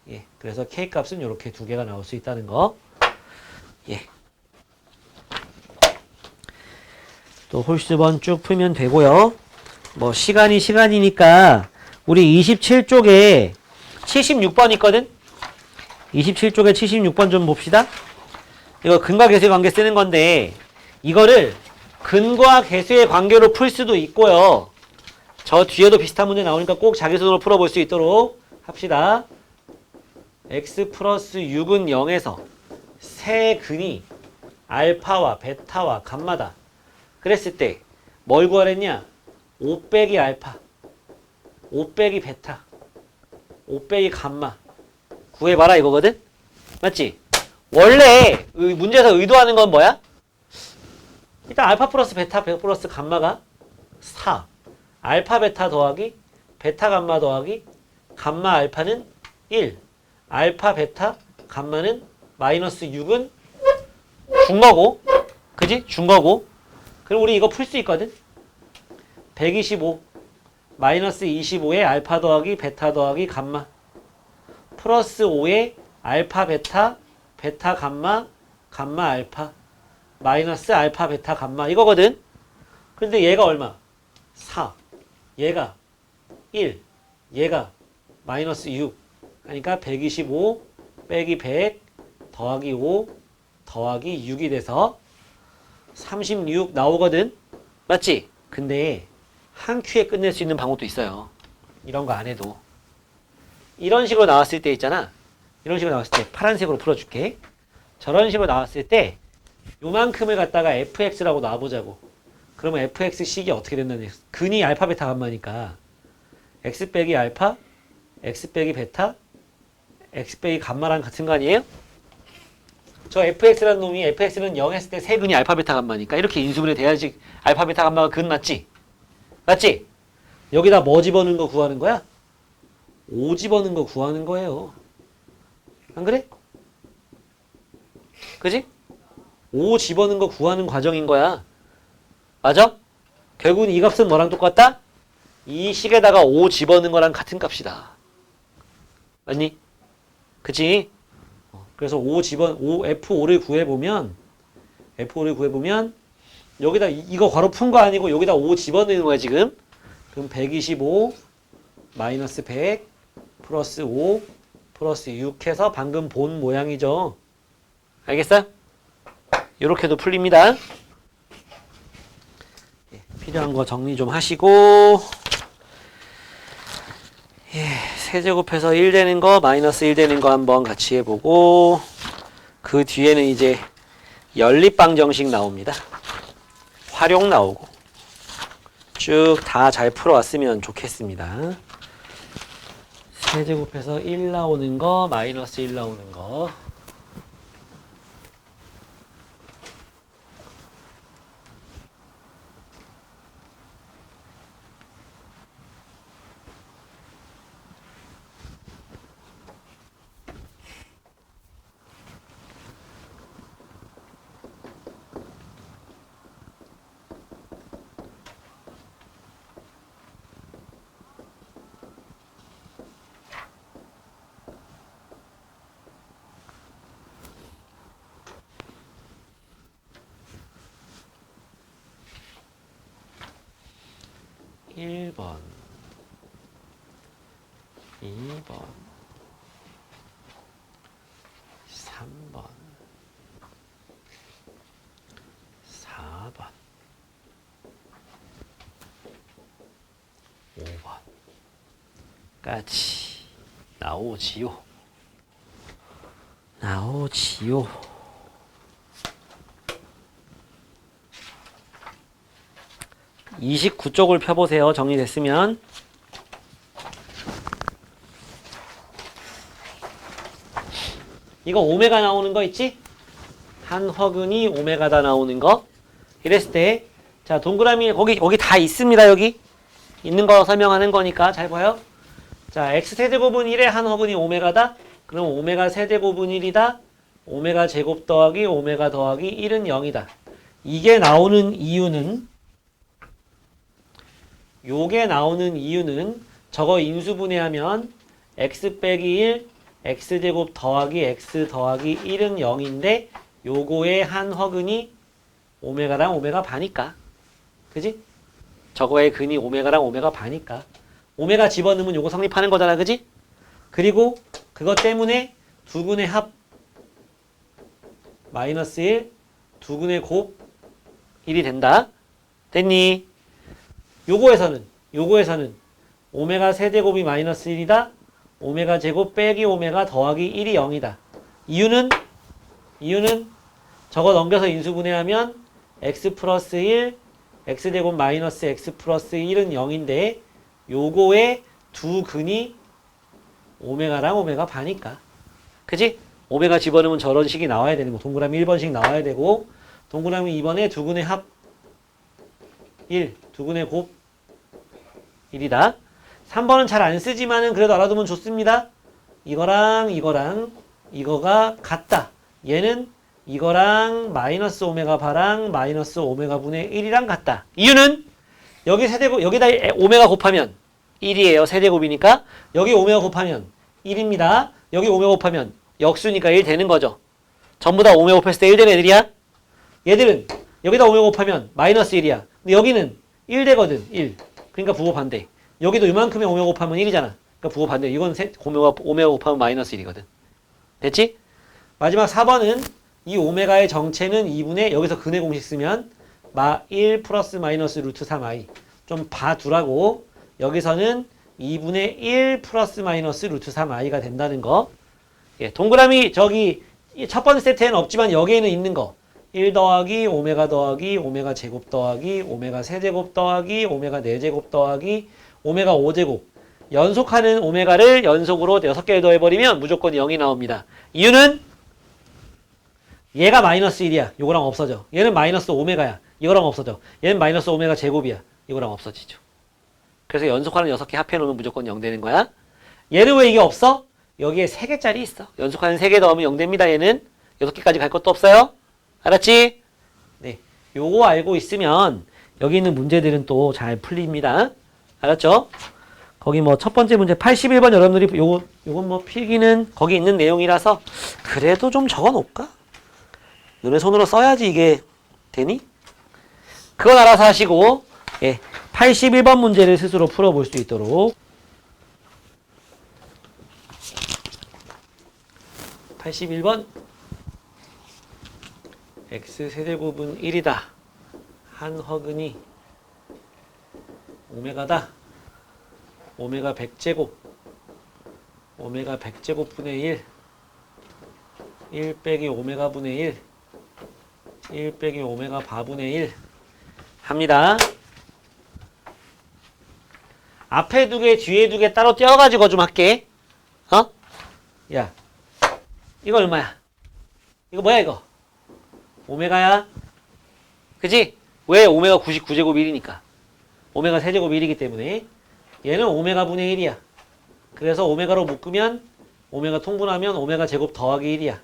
예, 그래서 k값은 이렇게 두 개가 나올 수 있다는 거. 예. 또 홀수번 쭉 풀면 되고요. 뭐 시간이니까 우리 27쪽에 76번 있거든? 27쪽에 76번 좀 봅시다. 이거 근과 계수의 관계 쓰는 건데 이거를 근과 계수의 관계로 풀 수도 있고요. 저 뒤에도 비슷한 문제 나오니까 꼭 자기 손으로 풀어볼 수 있도록 합시다. x 플러스 6은 0에서 세 근이 알파와 베타와 감마다. 그랬을 때 뭘 구하랬냐? 5 빼기 알파, 5 빼기 베타, 5 빼기 감마 구해봐라 이거거든? 맞지? 원래 문제에서 의도하는 건 뭐야? 일단 알파 플러스 베타 플러스 감마가 4. 알파 베타 더하기 베타 감마 더하기 감마 알파는 1. 알파 베타 감마는 마이너스 6은 준 거고. 그지? 준 거고. 그럼 우리 이거 풀 수 있거든? 125 마이너스 25에 알파 더하기 베타 더하기 감마 플러스 5에 알파 베타 베타 감마 감마 알파 마이너스 알파 베타 감마 이거거든. 근데 얘가 얼마? 4. 얘가 1. 얘가 마이너스 6. 그러니까 125 빼기 100 더하기 5 더하기 6이 돼서 36 나오거든. 맞지? 근데 한 큐에 끝낼 수 있는 방법도 있어요. 이런 거 안 해도. 이런 식으로 나왔을 때 있잖아. 이런 식으로 나왔을 때 파란색으로 풀어줄게. 저런 식으로 나왔을 때 요만큼을 갖다가 fx라고 놔보자고. 그러면 fx식이 어떻게 된다는 근이 알파 베타 감마니까 x 빼기 알파 x 빼기 베타 x 빼기 감마랑 같은 거 아니에요? 저 fx라는 놈이 fx는 0 했을 때 세근이 알파 베타 감마니까 이렇게 인수분해 돼야지 알파 베타 감마가 근 맞지? 맞지? 여기다 뭐 집어넣는 거 구하는 거야? 5 집어넣는 거 구하는 거예요. 안 그래? 그지? 5 집어넣는 거 구하는 과정인 거야. 맞아? 결국은 이 값은 뭐랑 똑같다? 이 식에다가 5 집어넣는 거랑 같은 값이다. 맞니? 그치? 그래서 5 F5를 구해보면 여기다 이거 괄호 푼 거 아니고 여기다 5 집어넣는 거야 지금. 그럼 125 마이너스 100 플러스 5 플러스 6 해서 방금 본 모양이죠. 알겠어요? 요렇게도 풀립니다. 필요한 거 정리 좀 하시고 세제곱해서 1 되는 거 마이너스 1 되는 거 한번 같이 해보고 그 뒤에는 이제 연립방정식 나옵니다. 활용 나오고 쭉 다 잘 풀어왔으면 좋겠습니다. 세제곱해서 1 나오는 거 마이너스 1 나오는 거 일 번 2번 3번 4번 5번까지 나오지요. 29쪽을 펴보세요. 정리됐으면. 이거 오메가 나오는 거 있지? 한 허근이 오메가다 나오는 거. 이랬을 때, 자, 동그라미, 거기 다 있습니다, 여기. 있는 거 설명하는 거니까 잘 봐요. 자, x세제곱은 1에 한 허근이 오메가다? 그럼 오메가 세제곱은 1이다? 오메가 제곱 더하기 오메가 더하기 1은 0이다. 이게 나오는 이유는 요게 나오는 이유는 저거 인수분해하면 x 빼기 1, x제곱 더하기 x 더하기 1은 0인데 요거의 한 허근이 오메가랑 오메가 반이니까. 그지? 저거의 근이 오메가랑 오메가 반이니까. 오메가 집어넣으면 요거 성립하는 거잖아. 그지? 그리고 그것 때문에 두 근의 합 마이너스 1, 두 근의 곱 1이 된다. 됐니? 요거에서는 오메가 세제곱이 마이너스 1이다. 오메가 제곱 빼기 오메가 더하기 1이 0이다. 이유는 저거 넘겨서 인수분해하면 x 플러스 1, x제곱 마이너스 x 플러스 1은 0인데 요거의 두 근이 오메가랑 오메가 반이니까. 그지? 오메가 집어넣으면 저런 식이 나와야 되는 거. 동그라미 1번씩 나와야 되고 동그라미 2번에 두 근의 합 1, 두 근의 곱 1이다. 3번은 잘 안 쓰지만은 그래도 알아두면 좋습니다. 이거랑 이거가 같다. 얘는 이거랑 마이너스 오메가 바랑 마이너스 오메가 분의 1이랑 같다. 이유는 여기 세제곱 여기다 오메가 곱하면 1이에요. 세제곱이니까 여기 오메가 곱하면 1입니다. 여기 오메가 곱하면 역수니까 1 되는 거죠. 전부 다 오메가 곱했을 때 1 되는 애들이야. 얘들은 여기다 오메가 곱하면 마이너스 1이야. 근데 여기는 1 되거든. 1. 그러니까 부호 반대. 여기도 이만큼의 오메가 곱하면 1이잖아. 그러니까 부호 반대. 이건 오메가 곱하면 마이너스 1이거든. 됐지? 마지막 4번은 이 오메가의 정체는 2분의 여기서 근의 공식 쓰면 1 플러스 마이너스 루트 3i. 좀 봐두라고. 여기서는 2분의 1 플러스 마이너스 루트 3i가 된다는 거. 예, 동그라미 저기 첫 번째 세트에는 없지만 여기에는 있는 거. 1 더하기 오메가 더하기 오메가 제곱 더하기 오메가 세제곱 더하기 오메가 4제곱 더하기 오메가 5제곱. 연속하는 오메가를 연속으로 6개를 더해버리면 무조건 0이 나옵니다. 이유는 얘가 마이너스 1이야. 요거랑 없어져. 얘는 마이너스 오메가야. 이거랑 없어져. 얘는 마이너스 오메가 제곱이야. 이거랑 없어지죠. 그래서 연속하는 6개 합해놓으면 무조건 0 되는 거야. 얘는 왜 이게 없어? 여기에 3개짜리 있어. 연속하는 3개 더하면 0 됩니다. 얘는 6개까지 갈 것도 없어요. 알았지? 네, 요거 알고 있으면 여기 있는 문제들은 또 잘 풀립니다. 알았죠? 거기 뭐 첫 번째 문제 81번 여러분들이 요건 뭐 필기는 거기 있는 내용이라서 그래도 좀 적어 놓을까? 너네 손으로 써야지 이게 되니? 그건 알아서 하시고, 예, 81번 문제를 스스로 풀어볼 수 있도록 81번 x 세제곱은 1이다. 한 허근이 오메가다. 오메가 100제곱 오메가 100제곱분의 1 빼기 오메가 분의 1 빼기 오메가 바분의 1 합니다. 앞에 2개 뒤에 2개 따로 떼어가지고 좀 할게. 야, 이거 얼마야? 이거 뭐야 이거? 오메가야? 그치? 왜? 오메가 99제곱 1이니까. 오메가 세제곱 1이기 때문에 얘는 오메가 분의 1이야. 그래서 오메가로 묶으면 오메가 통분하면 오메가 제곱 더하기 1이야.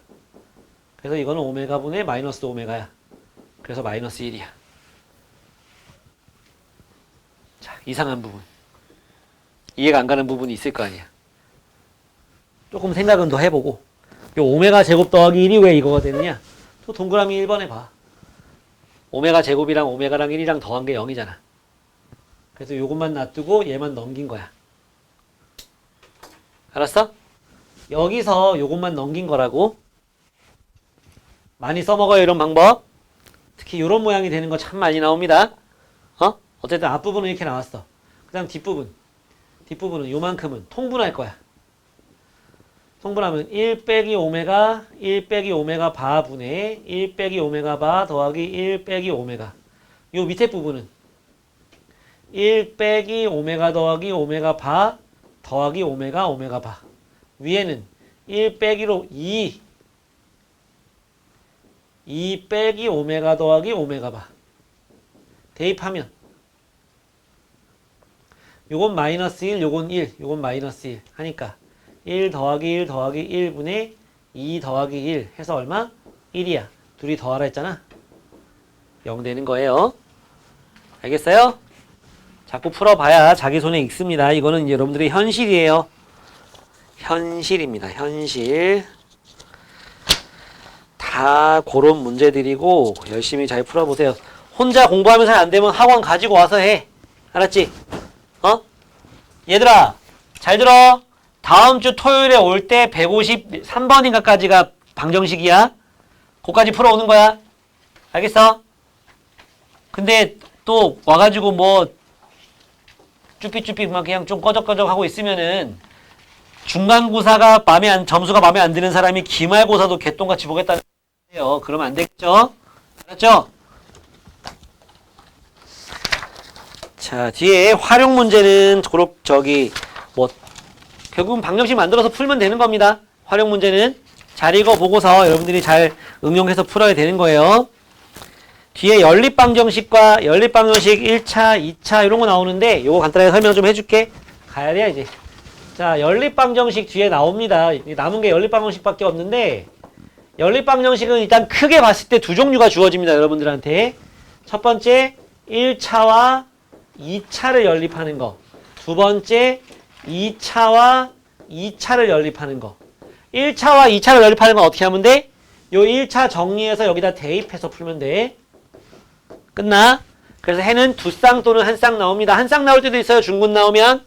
그래서 이거는 오메가 분의 마이너스 오메가야. 그래서 마이너스 1이야. 자, 이상한 부분. 이해가 안 가는 부분이 있을 거 아니야. 조금 생각은 더 해보고 요 오메가 제곱 더하기 1이 왜 이거가 되느냐? 또 동그라미 1번에 봐. 오메가 제곱이랑 오메가랑 1이랑 더한 게 0이잖아. 그래서 요것만 놔두고 얘만 넘긴 거야. 알았어? 여기서 요것만 넘긴 거라고. 많이 써먹어요, 이런 방법. 특히 이런 모양이 되는 거 참 많이 나옵니다. 어쨌든 앞부분은 이렇게 나왔어. 그 다음 뒷부분은 요만큼은 통분할 거야. 통분하면 1 빼기 오메가 1 빼기 오메가 바분의 1 빼기 오메가 바 더하기 1 빼기 오메가. 요 밑에 부분은 1 빼기 오메가 더하기 오메가 바 더하기 오메가 오메가 바. 위에는 1 빼기로 2 빼기 오메가 더하기 오메가 바. 대입하면 요건 마이너스 1, 요건 1, 요건 마이너스 1 하니까 1 더하기 1 더하기 1분의 2 더하기 1 해서 얼마? 1이야. 둘이 더하라 했잖아. 0 되는 거예요. 알겠어요? 자꾸 풀어봐야 자기 손에 익습니다. 이거는 이제 여러분들의 현실이에요. 현실입니다. 현실. 다 그런 문제들이고 열심히 잘 풀어보세요. 혼자 공부하면 잘 안되면 학원 가지고 와서 해. 알았지? 얘들아 잘 들어. 다음 주 토요일에 올 때 153번인가까지가 방정식이야. 그거까지 풀어오는 거야. 알겠어? 근데 또 와가지고 뭐 쭈삐쭈삐 막 그냥 좀 꺼적꺼적 하고 있으면은 중간고사가 점수가 마음에 안 드는 사람이 기말고사도 개똥같이 보겠다는 거예요. 그러면 안 되겠죠? 알았죠? 자, 뒤에 활용 문제는 결국은 방정식 만들어서 풀면 되는 겁니다. 활용 문제는 잘 읽어보고서 여러분들이 잘 응용해서 풀어야 되는 거예요. 뒤에 연립방정식과 연립방정식 1차, 2차 이런 거 나오는데 이거 간단하게 설명 좀 해줄게. 가야 돼 이제. 자, 연립방정식 뒤에 나옵니다. 남은 게 연립방정식밖에 없는데 연립방정식은 일단 크게 봤을 때 두 종류가 주어집니다. 여러분들한테. 첫 번째 1차와 2차를 연립하는 거. 두 번째 2차와 2차를 연립하는 거. 1차와 2차를 연립하는 건 어떻게 하면 돼? 요 1차 정리해서 여기다 대입해서 풀면 돼. 끝나? 그래서 해는 두 쌍 또는 한 쌍 나옵니다. 한 쌍 나올 때도 있어요. 중군 나오면.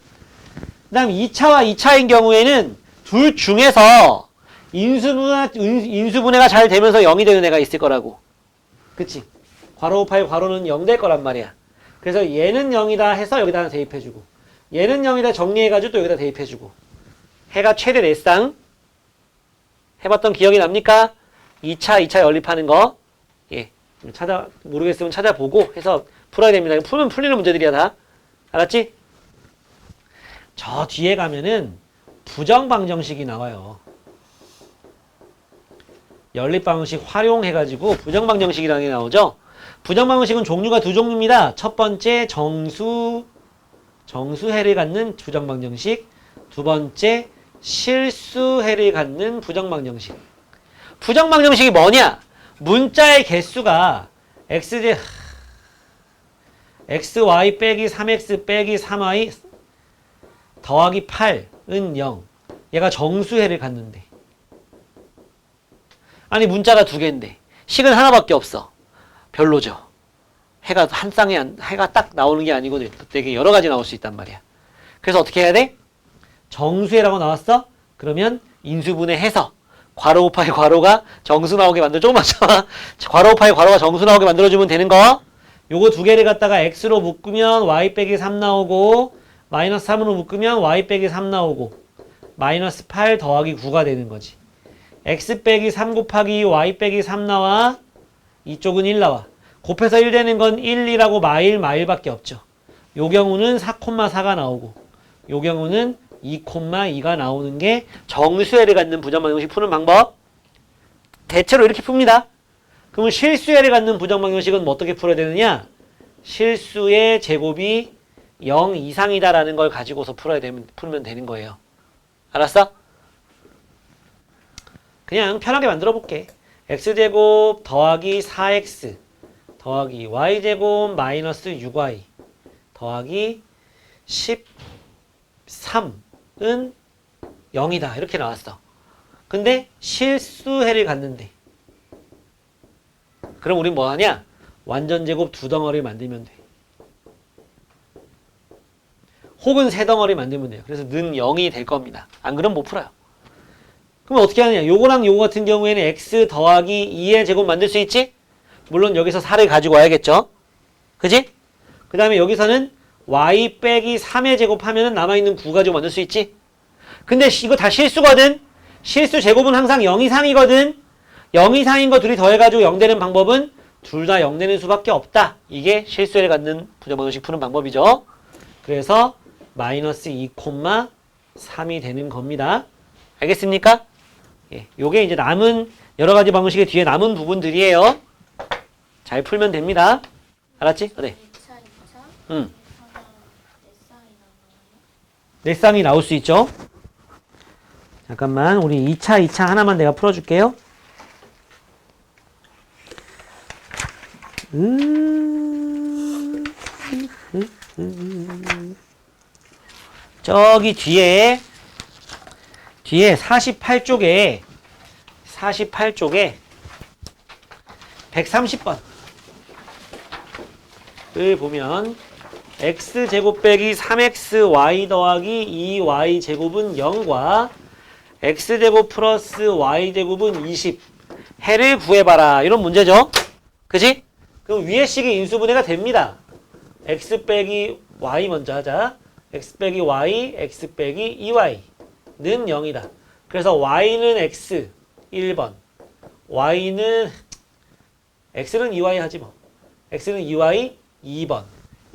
그 다음 2차와 2차인 경우에는 둘 중에서 인수분해가 잘 되면서 0이 되는 애가 있을 거라고. 그치? 괄호 5파의 괄호는 0 될 거란 말이야. 그래서 얘는 0이다 해서 여기다 대입해주고 얘는 0이다 정리해가지고 또 여기다 대입해주고 해가 최대 4쌍 해봤던 기억이 납니까? 2차 연립하는 거 예, 모르겠으면 찾아보고 해서 풀어야 됩니다. 풀면 풀리는 문제들이야 다. 알았지? 저 뒤에 가면은 부정방정식이 나와요. 연립방정식 활용해가지고 부정방정식이라는 게 나오죠. 부정방정식은 종류가 두 종류입니다. 첫 번째 정수해를 갖는 부정방정식, 두 번째 실수해를 갖는 부정방정식. 부정방정식이 뭐냐? 문자의 개수가 xy 빼기 3x 빼기 3y 더하기 8은 0. 얘가 정수해를 갖는데. 아니 문자가 두 개인데 식은 하나밖에 없어. 별로죠. 해가 한 쌍에 해가 딱 나오는 게 아니고 되게 여러 가지 나올 수 있단 말이야. 그래서 어떻게 해야 돼? 정수해라고 나왔어? 그러면 인수분해해서 괄호 곱하기 괄호가 정수 나오게 만들어. 조금만 참아. 괄호 곱하기 괄호가 정수 나오게 만들어주면 되는 거. 요거 두 개를 갖다가 x로 묶으면 y 빼기 3 나오고 마이너스 3으로 묶으면 y 빼기 3 나오고 마이너스 8 더하기 9가 되는 거지. x 빼기 3 곱하기 y 빼기 3 나와. 이쪽은 1 나와. 곱해서 1 되는 건 1, 2라고 마일밖에 없죠. 요 경우는 4,4가 나오고 요 경우는 2,2가 나오는 게 정수해를 갖는 부정방정식 푸는 방법. 대체로 이렇게 풉니다. 그러면 실수해를 갖는 부정방정식은 뭐 어떻게 풀어야 되느냐? 실수의 제곱이 0 이상이다라는 걸 가지고서 풀면 되는 거예요. 알았어? 그냥 편하게 만들어 볼게. x제곱 더하기 4x 더하기 y제곱 마이너스 6y 더하기 13은 0이다. 이렇게 나왔어. 근데 실수해를 갖는데 그럼 우린 뭐 하냐? 완전제곱 두 덩어리 만들면 돼. 혹은 세 덩어리 만들면 돼요. 그래서 는 0이 될 겁니다. 안 그러면 못 풀어요. 그럼 어떻게 하느냐? 요거랑 요거 같은 경우에는 x 더하기 2의 제곱 만들 수 있지? 물론 여기서 4를 가지고 와야겠죠? 그지? 그 다음에 여기서는 y 빼기 3의 제곱 하면은 남아있는 9 가지고 만들 수 있지? 근데 이거 다 실수거든? 실수 제곱은 항상 0 이상이거든? 0 이상인 거 둘이 더해가지고 0 되는 방법은 둘 다 0 되는 수밖에 없다. 이게 실수를 갖는 부정방정식 푸는 방법이죠. 그래서 마이너스 2,3이 되는 겁니다. 알겠습니까? 예, 요게 이제 남은 여러 가지 방식의 뒤에 남은 부분들이에요. 잘 풀면 됩니다. 알았지? 네. 2차, 2차? 응. 하나, 4쌍이 나와요? 네 쌍이 나올 수 있죠. 잠깐만, 우리 2차 하나만 내가 풀어줄게요. 저기 뒤에 48쪽에 130번 을 보면 x제곱 빼기 3xy 더하기 2y제곱은 0과 x제곱 플러스 y제곱은 20 해를 구해봐라. 이런 문제죠. 그지? 그럼 위의 식이 인수분해가 됩니다. x 빼기 y 먼저 하자. x 빼기 y, x 빼기 2y는 0이다. 그래서 y는 x 1번, y는 x는 2y 하지 뭐. x는 2y 2번.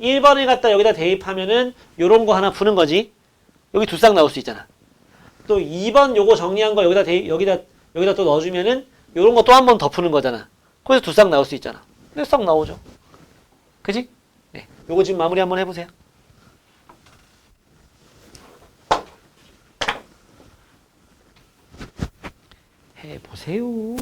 1번을 갖다 여기다 대입하면은 요런 거 하나 푸는 거지. 여기 두 쌍 나올 수 있잖아. 또 2번 요거 정리한 거 여기다 또 넣어주면은 요런 거 또 한 번 더 푸는 거잖아. 그래서 두 쌍 나올 수 있잖아. 네 쌍 나오죠. 그지? 네. 요거 지금 마무리 한번 해보세요. 해보세요.